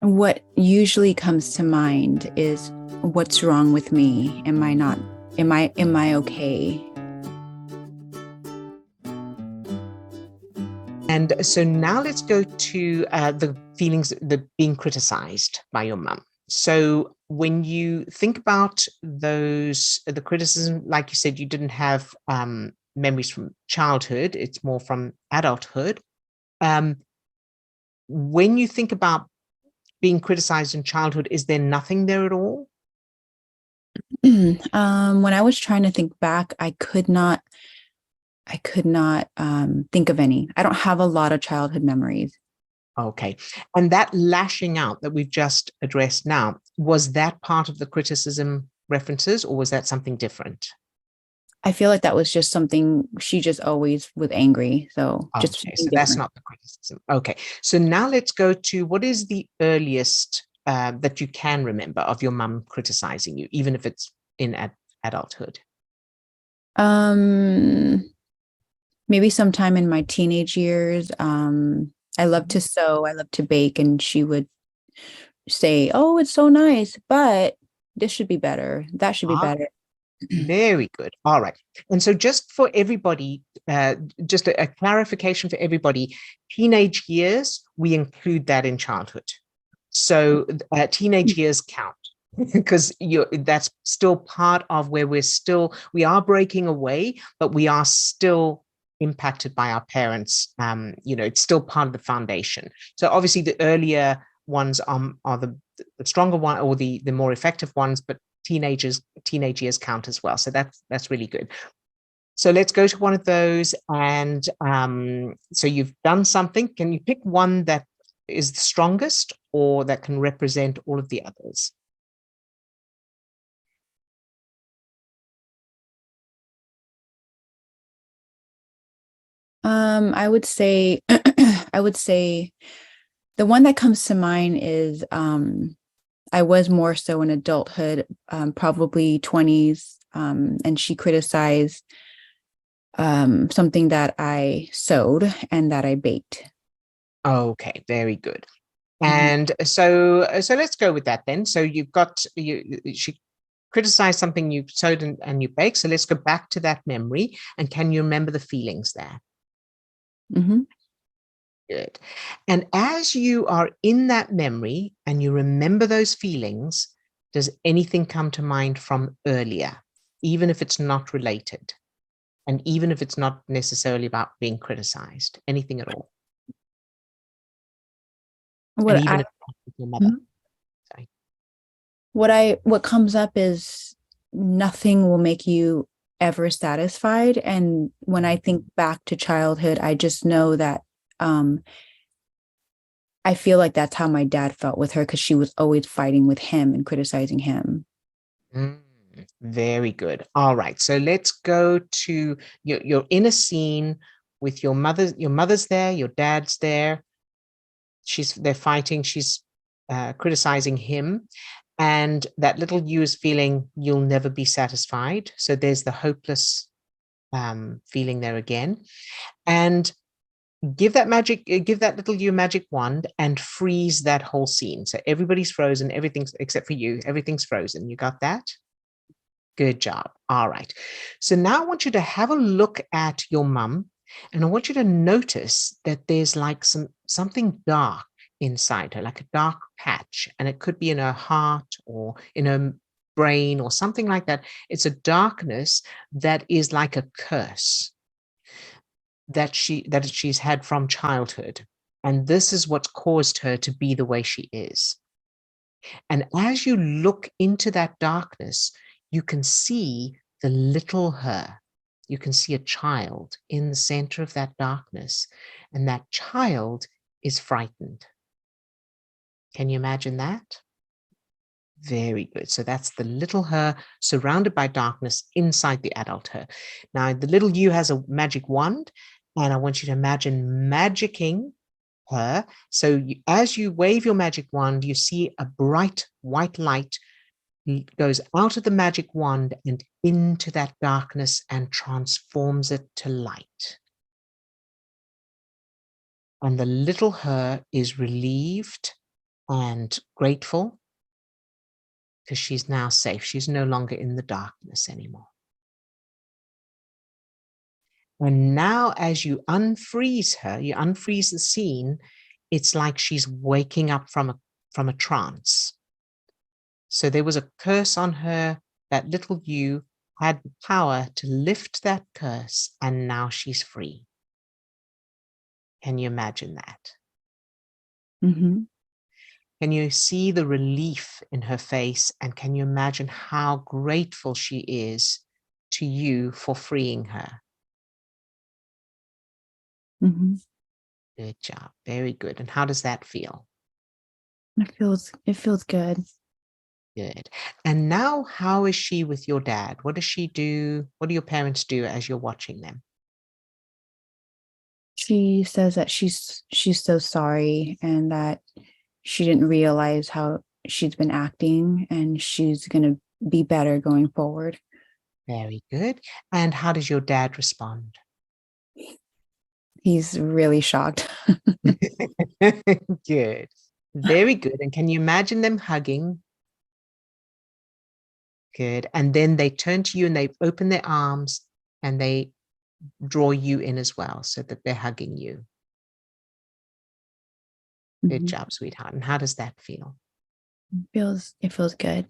What usually comes to mind is what's wrong with me? Am I okay? And so now let's go to the feelings, the being criticized by your mum. So when you think about those, the criticism, like you said, you didn't have memories from childhood, it's more from adulthood. Um, when you think about being criticized in childhood, is there nothing there at all? When I was trying to think back, I could not think of any. I don't have a lot of childhood memories. Okay. And that lashing out that we've just addressed now, was that part of the criticism references or was that something different? I feel like that was just something she just always was angry. So just Okay, something so that's different. not the criticism. Okay, so now let's go to what is the earliest that you can remember of your mum criticizing you, even if it's in adulthood? Um, Maybe sometime in my teenage years. I love Mhm. to sew, I love to bake, and she would say, "Oh, it's so nice, but this should be better. That should be Ah, better." very good. All right. And so just for everybody, just a clarification for everybody, teenage years, we include that in childhood. So teenage years count because that's still part of where we are breaking away, but we are still impacted by our parents. It's still part of the foundation. So obviously the earlier ones are the stronger one or the more effective ones, but teenage years count as well. So that's really good. So let's go to one of those. And so you've done something. Can you pick one that is the strongest or that can represent all of the others? I would say, I would say the one that comes to mind is I was more so in adulthood, probably 20s, and she criticized something that I sewed and that I baked. Okay, very good. Mhm. And so let's go with that then. So you've got she criticized something you sewed and you baked. So let's go back to that memory. And can you remember the feelings there? Mhm. Good. And as you are in that memory and you remember those feelings, does anything come to mind from earlier, even if it's not related, and even if it's not necessarily about being criticized, anything at all? And What even I if it's with your mother, Mhm. sorry. what comes up is nothing will make you ever satisfied. And when I think back to childhood, I just know that um I feel like that's how my dad felt with her because she was always fighting with him and criticizing him. Mm, very good. All right. So let's go to you're in a scene with your mother. Your mother's there, your dad's there. They're fighting, she's criticizing him. And that little you is feeling you'll never be satisfied. So there's the hopeless feeling there again. And give that little you magic wand and freeze that whole scene. So everybody's frozen, everything's except for you, everything's frozen. You got that? Good job. All right. So now I want you to have a look at your mum and I want you to notice that there's like something dark inside her, like a dark patch, and it could be in her heart or in her brain or something like that. It's a darkness that is like a curse that she's had from childhood. And this is what's caused her to be the way she is. And as you look into that darkness, you can see the little her. You can see a child in the center of that darkness, and that child is frightened. Can you imagine that? Very good. So that's the little her surrounded by darkness inside the adult her. Now, the little you has a magic wand, and I want you to imagine magicking her. So as you wave your magic wand, you see a bright white light goes out of the magic wand and into that darkness and transforms it to light. And the little her is relieved and grateful because she's now safe. She's no longer in the darkness anymore. And now as you unfreeze her, you unfreeze the scene, it's like she's waking up from a trance. So there was a curse on her. That little you had the power to lift that curse, and now she's free. Can you imagine that? Mm-hmm. Can you see the relief in her face? And can you imagine how grateful she is to you for freeing her? Mm-hmm. Good job. Very good. And how does that feel? It feels good. Good. And now, how is she with your dad? What does she do? What do your parents do as you're watching them? She says that she's so sorry and that she didn't realize how she's been acting and she's going to be better going forward. Very good. And how does your dad respond? He's really shocked. Good. Very good. And can you imagine them hugging? Good. And then they turn to you and they open their arms and they draw you in as well so that they're hugging you. Good Mhm. job, sweetheart. And how does that feel? It feels good.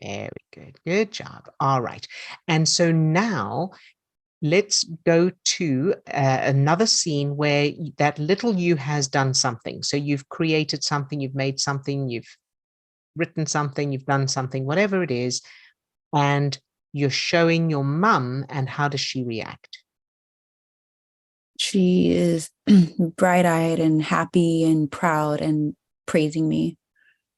Very good. Good job. All right. And so now let's go to another scene where that little you has done something. So you've created something, you've made something, you've written something, you've done something, whatever it is, and you're showing your mum, and how does she react? She is bright-eyed and happy and proud and praising me.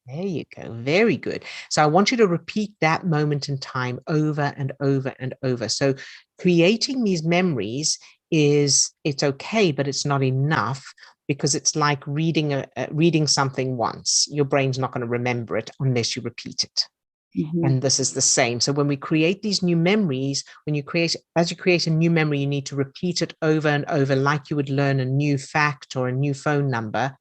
There you go. Very good. So I want you to repeat that moment in time over and over and over. So creating these memories it's okay, but it's not enough because it's like reading something once. Your brain's not going to remember it unless you repeat it. Mhm. And this is the same. So when we create these new memories, as you create a new memory, you need to repeat it over and over, like you would learn a new fact or a new phone number,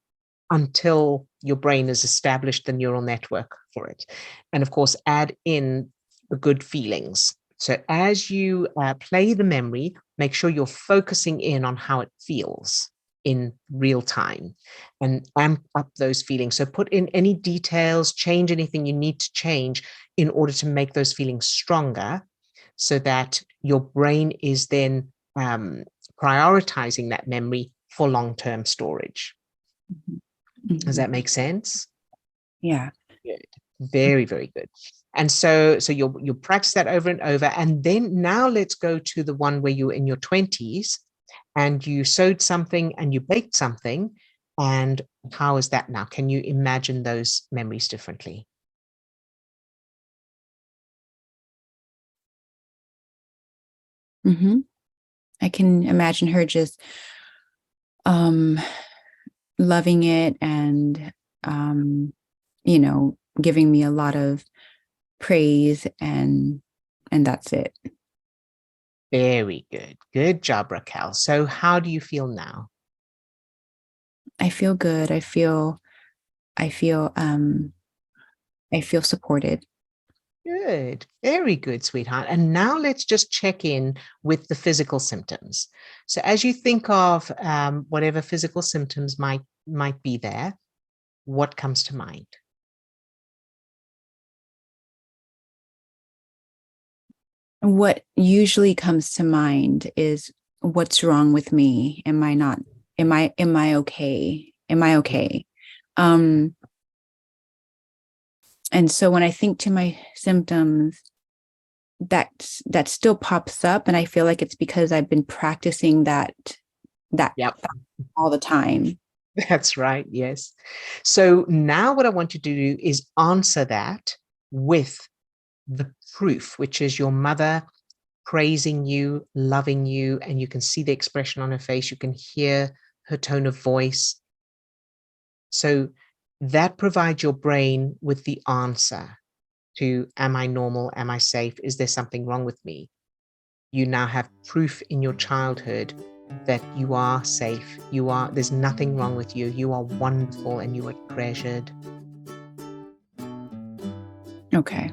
until your brain has established the neural network for it. And of course, add in the good feelings. So as you play the memory, make sure you're focusing in on how it feels in real time and amp up those feelings. So put in any details, change anything you need to change in order to make those feelings stronger so that your brain is then prioritizing that memory for long-term storage. Does Mhm. that make sense? Yeah. Good. Very, very good. And so you'll practice that over and over. And then now let's go to the one where you're in your 20s and you sewed something and you baked something. And how is that now? Can you imagine those memories differently? Hmm. I can imagine her just um loving it and um giving me a lot of praise and that's it. Very good. Good job, Raquel. So how do you feel now? I feel good. I feel I feel supported. Good. Very good, sweetheart. And now let's just check in with the physical symptoms. So as you think of whatever physical symptoms might be there, what comes to mind? What usually comes to mind is what's wrong with me? Am I okay? Am I okay? Um and so when I think to my symptoms, that still pops up and I feel like it's because I've been practicing that Yep, all the time. that's right. Yes. So now what I want you to do is answer that with the proof, which is your mother praising you, loving you, and you can see the expression on her face. You can hear her tone of voice. So that provides your brain with the answer to, am I normal? Am I safe? Is there something wrong with me? You now have proof in your childhood that you are safe. There's nothing wrong with you. You are wonderful and you are treasured. Okay.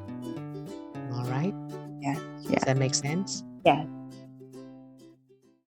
All right. Yeah. Does that make sense? Yeah.